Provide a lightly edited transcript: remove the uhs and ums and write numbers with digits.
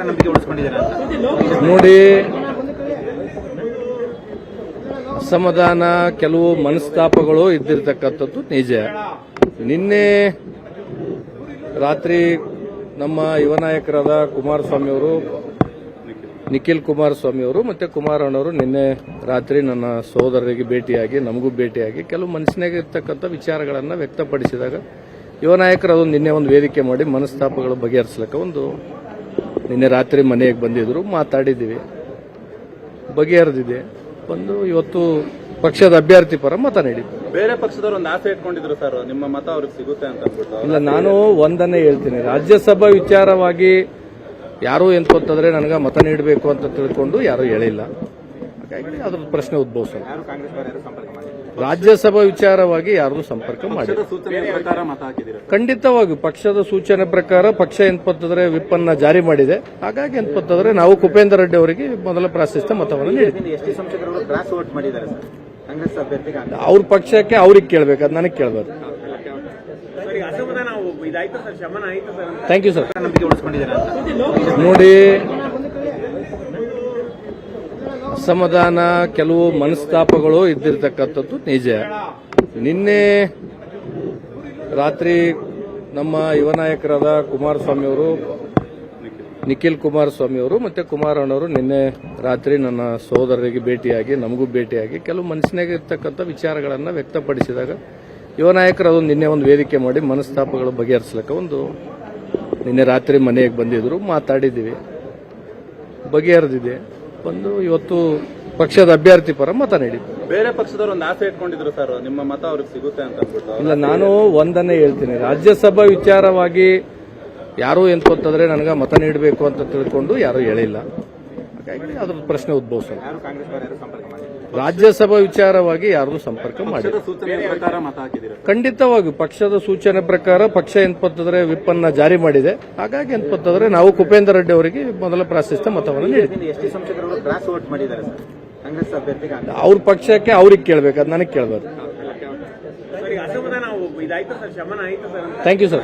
ನಂಬಿಕೆ ಉಳಿಸ್ಕೊಂಡಿದ್ದೀರಾ ಅಂತ ನೋಡಿ, ಅಸಮಾಧಾನ, ಕೆಲವು ಮನಸ್ತಾಪಗಳು ಇದ್ದಿರ್ತಕ್ಕಂಥದ್ದು ನಿಜ. ನಿನ್ನೆ ರಾತ್ರಿ ನಮ್ಮ ಯುವ ನಾಯಕರಾದ ಕುಮಾರಸ್ವಾಮಿ ಅವರು, ನಿಖಿಲ್ ಕುಮಾರಸ್ವಾಮಿ ಅವರು ಮತ್ತೆ ಕುಮಾರಣ್ಣವರು ನಿನ್ನೆ ರಾತ್ರಿ ನನ್ನ ಸಹೋದರರಿಗೆ ಭೇಟಿಯಾಗಿ, ನಮಗೂ ಭೇಟಿಯಾಗಿ ಕೆಲವು ಮನಸ್ಸಿನಾಗ ಇರ್ತಕ್ಕಂಥ ವಿಚಾರಗಳನ್ನು ವ್ಯಕ್ತಪಡಿಸಿದಾಗ ಯುವ ನಾಯಕರು ಅದೊಂದು ನಿನ್ನೆ ಒಂದು ವೇದಿಕೆ ಮಾಡಿ ಮನಸ್ತಾಪಗಳು ಬಗೆಹರಿಸಲಿಕ್ಕೆ ನಿನ್ನೆ ರಾತ್ರಿ ಮನೆಗೆ ಬಂದಿದ್ರು, ಮಾತಾಡಿದ್ದೀವಿ, ಬಗೆಹರಿದಿದೆ. ಬಂದು ಇವತ್ತು ಪಕ್ಷದ ಅಭ್ಯರ್ಥಿ ಪರ ಮತ ನೀಡಿದ್ವಿ. ಬೇರೆ ಪಕ್ಷದವರು ಒಂದು ಆಸೆ ಇಟ್ಕೊಂಡಿದ್ರು ಸರ್, ನಿಮ್ಮ ಮತ ಅವ್ರಿಗೆ ಸಿಗುತ್ತೆ ಅಂತ ಅಂದ್ಬಿಟ್ಟು. ಇಲ್ಲ, ನಾನು ಒಂದನ್ನೇ ಹೇಳ್ತೀನಿ, ರಾಜ್ಯಸಭಾ ವಿಚಾರವಾಗಿ ಯಾರು ಎಂತಂದ್ರೆ ನನಗೆ ಮತ ನೀಡಬೇಕು ಅಂತ ತಿಳ್ಕೊಂಡು ಯಾರು ಹೇಳಿಲ್ಲ. ಹಾಗಾಗಿ ಅದ್ರ ಪ್ರಶ್ನೆ ಉದ್ಭವಿಸಲ್ಲ. ಯಾರು ಕಾಂಗ್ರೆಸ್ ಯಾರು ಸಂಪರ್ಕ ಮಾಡಿ ರಾಜ್ಯಸಭಾ ವಿಚಾರವಾಗಿ ಯಾರು ಸಂಪರ್ಕ ಮಾಡಿ ಸೂಚನೆ ಪ್ರಕಾರ ಮತ ಹಾಕಿದ್ದೀರಾ? ಖಂಡಿತವಾಗಿ ಪಕ್ಷದ ಸೂಚನೆ ಪ್ರಕಾರ ಪಕ್ಷ ಎಂತಂದ್ರೆ ವಿಪ್ ಅನ್ನ ಜಾರಿ ಮಾಡಿದೆ. ಹಾಗಾಗಿ ಎಂತಂದ್ರೆ ನಾವು ಕುಪೇಂದ್ರ ರೆಡ್ಡಿ ಅವರಿಗೆ ಮೊದಲ ಪ್ರಾಶಸ್ತ್ಯ ಮತವನ್ನು ನೀಡಿದ್ವಿ. ಎಷ್ಟು ಸಂಸದರು ಕ್ರಾಸ್ ವೋಟ್ ಮಾಡಿದ್ದಾರೆ ಸರ್ ಕಾಂಗ್ರೆಸ್ ಅಭ್ಯರ್ಥಿಗೆ? ಅವ್ರ ಪಕ್ಷಕ್ಕೆ ಅವ್ರಿಗೆ ಕೇಳಬೇಕು, ಅದು ನನಗೆ ಕೇಳಬಾರ್ದು. Thank you sir. ನಂಬಿಕೆ ಉಳಿಸ್ಕೊಂಡಿದ್ದೀರಾ ಅಂತ ನೋಡಿ, ಅಸಮಾಧಾನ, ಕೆಲವು ಮನಸ್ತಾಪಗಳು ಇದ್ದಿರ್ತಕ್ಕಂಥದ್ದು ನಿಜ. ನಿನ್ನೆ ರಾತ್ರಿ ನಮ್ಮ ಯುವ ನಾಯಕರಾದ ಕುಮಾರಸ್ವಾಮಿ ಅವರು, ನಿಖಿಲ್ ಕುಮಾರಸ್ವಾಮಿ ಅವರು ಮತ್ತೆ ಕುಮಾರಣ್ಣವರು ನಿನ್ನೆ ರಾತ್ರಿ ನನ್ನ ಸಹೋದರರಿಗೆ ಭೇಟಿಯಾಗಿ, ನಮಗೂ ಭೇಟಿಯಾಗಿ ಕೆಲವು ಮನಸ್ಸಿನಾಗ ಇರ್ತಕ್ಕಂಥ ವಿಚಾರಗಳನ್ನು ವ್ಯಕ್ತಪಡಿಸಿದಾಗ ಯುವ ನಾಯಕರು ಅದೊಂದು ನಿನ್ನೆ ಒಂದು ವೇದಿಕೆ ಮಾಡಿ ಮನಸ್ತಾಪಗಳು ಬಗೆಹರಿಸಲಿಕ್ಕೆ ನಿನ್ನೆ ರಾತ್ರಿ ಮನೆಗೆ ಬಂದಿದ್ರು, ಮಾತಾಡಿದ್ದೀವಿ, ಬಗೆಹರಿದಿದೆ. ಬಂದು ಇವತ್ತು ಪಕ್ಷದ ಅಭ್ಯರ್ಥಿ ಪರ ಮತ ನೀಡಿದ್ವಿ. ಬೇರೆ ಪಕ್ಷದವರು ಒಂದು ಆಸೆ ಇಟ್ಕೊಂಡಿದ್ರು ಸರ್, ನಿಮ್ಮ ಮತ ಅವ್ರಿಗೆ ಸಿಗುತ್ತೆ ಅಂತ ಅಂದ್ಬಿಟ್ಟು. ಇಲ್ಲ, ನಾನು ಒಂದನ್ನೇ ಹೇಳ್ತೀನಿ, ರಾಜ್ಯಸಭಾ ವಿಚಾರವಾಗಿ ಯಾರು ಎಂತಂದ್ರೆ ನನಗೆ ಮತ ನೀಡಬೇಕು ಅಂತ ತಿಳ್ಕೊಂಡು ಯಾರು ಹೇಳಿಲ್ಲ. ಹಾಗಾಗಿ ಅದ್ರ ಪ್ರಶ್ನೆ ಉದ್ಭವಿಸಲ್ಲ. ಯಾರು ಕಾಂಗ್ರೆಸ್ ಯಾರು ಸಂಪರ್ಕ ಮಾಡಿ ರಾಜ್ಯಸಭಾ ವಿಚಾರವಾಗಿ ಯಾರು ಸಂಪರ್ಕ ಮಾಡಿ ಸೂಚನೆ ಪ್ರಕಾರ ಮತ ಹಾಕಿದ್ದೀರಾ? ಖಂಡಿತವಾಗಿ ಪಕ್ಷದ ಸೂಚನೆ ಪ್ರಕಾರ ಪಕ್ಷ ಎಂತಂದ್ರೆ ವಿಪ್ ಅನ್ನ ಜಾರಿ ಮಾಡಿದೆ. ಹಾಗಾಗಿ ಎಂತಂದ್ರೆ ನಾವು ಕುಪೇಂದ್ರ ರೆಡ್ಡಿ ಅವರಿಗೆ ಮೊದಲ ಪ್ರಾಶಸ್ತ್ಯ ಮತವನ್ನು ನೀಡಿದ್ವಿ. ಎಷ್ಟು ಸಂಸದರು ಕ್ರಾಸ್ ವೋಟ್ ಮಾಡಿದ್ದಾರೆ ಸರ್ ಕಾಂಗ್ರೆಸ್ ಅಭ್ಯರ್ಥಿಗೆ? ಅವ್ರ ಪಕ್ಷಕ್ಕೆ ಅವ್ರಿಗೆ ಕೇಳಬೇಕು, ಅದು ನನಗೆ ಕೇಳಬಾರ್ದು. Thank you sir.